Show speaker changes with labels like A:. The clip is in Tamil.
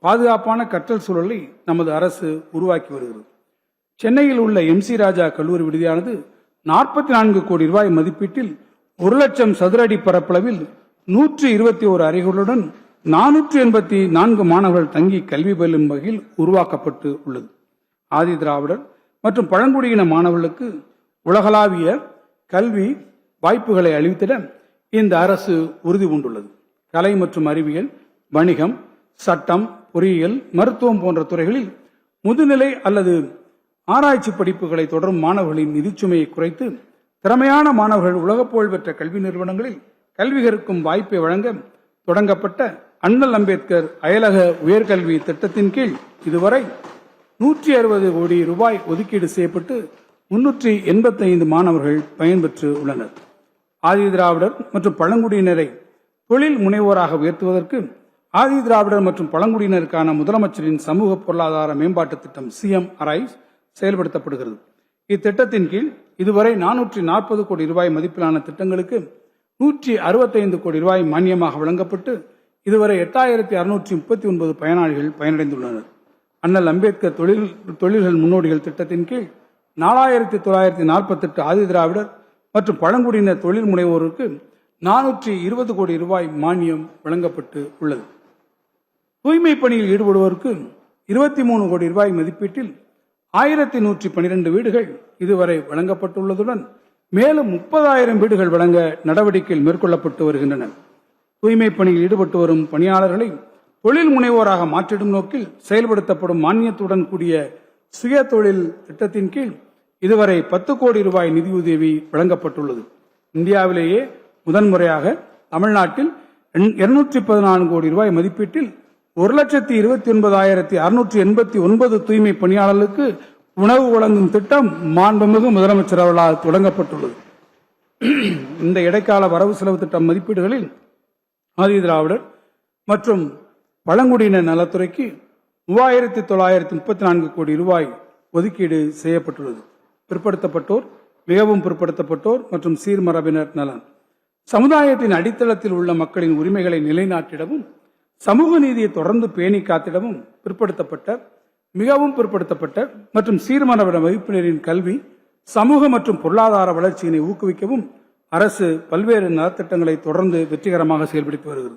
A: பாதுகாப்பான கற்றல் சூழலை நமது அரசு உருவாக்கி வருகிறது. சென்னையில் உள்ள MC ராஜா கல்லூரி விடுதியானது 44 கோடி ரூபாய் மதிப்பீட்டில் 1,00,000 சதுர அடி பரப்பளவில் 121 அறைகளுடன் 484 மாணவர்கள் தங்கி கல்வி பயிலும் வகையில் உருவாக்கப்பட்டு உள்ளது. ஆதி திராவிடர் மற்றும் பழங்குடியின மாணவர்களுக்கு உலகளாவிய கல்வி வாய்ப்புகளை அளித்திட இந்த அரசு உறுதி பூண்டுள்ளது. கலை மற்றும் அறிவியல், வணிகம், சட்டம், பொறியியல், மருத்துவம் போன்ற துறைகளில் முதுநிலை அல்லது ஆராய்ச்சி படிப்புகளை தொடரும் மாணவர்களின் நிதிச்சுமையை குறைத்து திறமையான மாணவர்கள் உலக புகழ்பெற்ற கல்வி நிறுவனங்களில் கல்வி கற்கும் வாய்ப்பை வழங்க தொடங்கப்பட்ட அண்ணல் அம்பேத்கர் அயலக உயர்கல்வி திட்டத்தின் கீழ் இதுவரை 160 கோடி ரூபாய் ஒதுக்கீடு செய்யப்பட்டு 385 மாணவர்கள் பயன்பெற்று உள்ளனர். ஆதி திராவிடர் மற்றும் பழங்குடியினரை தொழில் முனைவோராக உயர்த்துவதற்கு ஆதி திராவிடர் மற்றும் பழங்குடியினருக்கான முதலமைச்சரின் சமூக பொருளாதார மேம்பாட்டு திட்டம் CM அரைஸ் செயல்படுத்தப்படுகிறது. இத்திட்டத்தின் கீழ் இதுவரை 440 கோடி ரூபாய் மதிப்பிலான திட்டங்களுக்கு 165 கோடி ரூபாய் மானியமாக வழங்கப்பட்டு இதுவரை 8639 பயனாளிகள் பயனடைந்துள்ளனர். அண்ணல் அம்பேத்கர் தொழில்கள் முன்னோடிகள் திட்டத்தின் கீழ் 4948 ஆதி திராவிடர் மற்றும் பழங்குடியினர் தொழில் முனைவோருக்கு 420 கோடி ரூபாய் மானியம் வழங்கப்பட்டு உள்ளது. தூய்மை பணியில் ஈடுபடுவோருக்கு 23 கோடி ரூபாய் மதிப்பீட்டில் 1112 வீடுகள் இதுவரை வழங்கப்பட்டுள்ளதுடன் மேலும் 30,000 வீடுகள் வழங்க நடவடிக்கைகள் மேற்கொள்ளப்பட்டு வருகின்றன. தூய்மை பணியில் ஈடுபட்டு வரும் பணியாளர்களை தொழில் முனைவோராக மாற்றிடும் நோக்கில் செயல்படுத்தப்படும் மானியத்துடன் கூடிய சுய தொழில் திட்டத்தின் கீழ் இதுவரை 10 கோடி ரூபாய் நிதியுதவி வழங்கப்பட்டுள்ளது. இந்தியாவிலேயே முதன்முறையாக தமிழ்நாட்டில் 214 கோடி ரூபாய் மதிப்பீட்டில் 1,29,689 தூய்மை பணியாளர்களுக்கு உணவு வழங்கும் திட்டம் மாண்புமிகு முதலமைச்சர் அவர்களால் தொடங்கப்பட்டுள்ளது. இந்த இடைக்கால வரவு செலவு திட்டம் மதிப்பீடுகளில் ஆதி திராவிடர் மற்றும் பழங்குடியினர் நலத்துறைக்கு 3,934 கோடி ரூபாய் ஒதுக்கீடு செய்யப்பட்டுள்ளது. பிற்படுத்தப்பட்டோர், மிகவும் பிற்படுத்தப்பட்டோர் மற்றும் சீர்மரபினர் நலன் சமுதாயத்தின் அடித்தளத்தில் உள்ள மக்களின் உரிமைகளை நிலைநாட்டிடவும் சமூக நீதியை தொடர்ந்து பேணி காத்திடவும் பிற்படுத்தப்பட்ட, மிகவும் பிற்படுத்தப்பட்ட மற்றும் சீர்மரபின வகுப்பினரின் கல்வி, சமூக மற்றும் பொருளாதார வளர்ச்சியினை ஊக்குவிக்கவும் அரசு பல்வேறு நலத்திட்டங்களை தொடர்ந்து வெற்றிகரமாக செயல்படுத்தி வருகிறது.